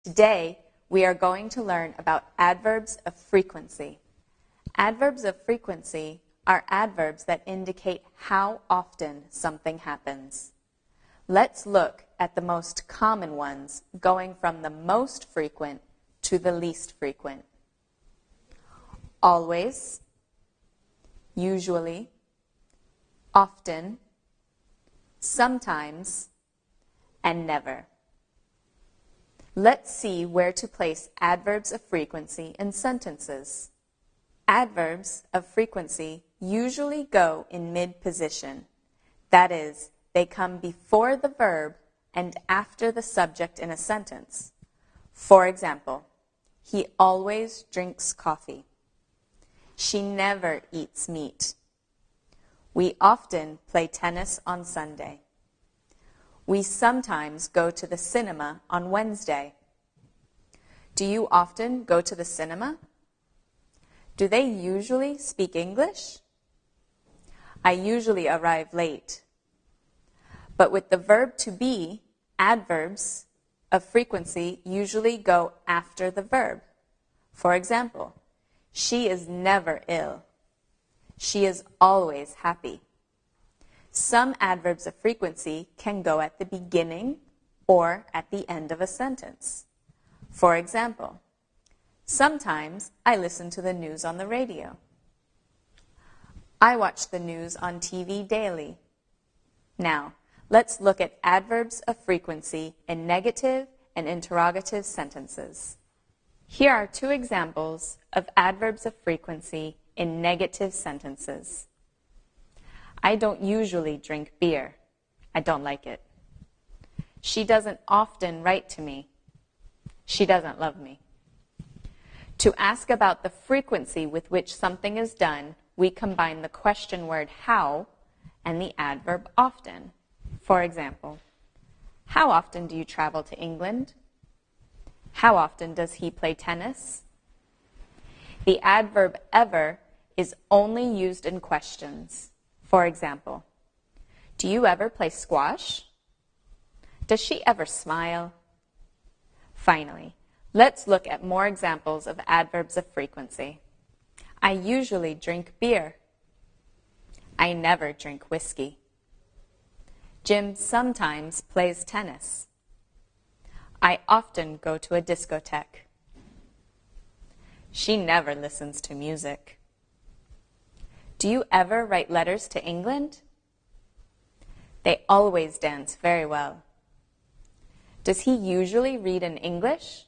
Today, we are going to learn about adverbs of frequency. Adverbs of frequency are adverbs that indicate how often something happens. Let's look at the most common ones, going from the most frequent to the least frequent. Always, usually, often, sometimes, and never. Let's see where to place adverbs of frequency in sentences. Adverbs of frequency usually go in mid-position. That is, they come before the verb and after the subject in a sentence. For example, he always drinks coffee. She never eats meat. We often play tennis on Sunday. We sometimes go to the cinema on Wednesday. Do you often go to the cinema? Do they usually speak English? I usually arrive late. But with the verb to be, adverbs of frequency usually go after the verb. For example, she is never ill. She is always happy. Some adverbs of frequency can go at the beginning or at the end of a sentence. For example, sometimes I listen to the news on the radio. I watch the news on TV daily. Now, let's look at adverbs of frequency in negative and interrogative sentences. Here are two examples of adverbs of frequency in negative sentences. I don't usually drink beer. I don't like it. She doesn't often write to me. She doesn't love me. To ask about the frequency with which something is done, we combine the question word how and the adverb often. For example, how often do you travel to England? How often does he play tennis? The adverb ever is only used in questions. For example, do you ever play squash? Does she ever smile? Finally, let's look at more examples of adverbs of frequency. I usually drink beer. I never drink whiskey. Jim sometimes plays tennis. I often go to a discotheque. She never listens to music. Do you ever write letters to England? They always dance very well. Does he usually read in English?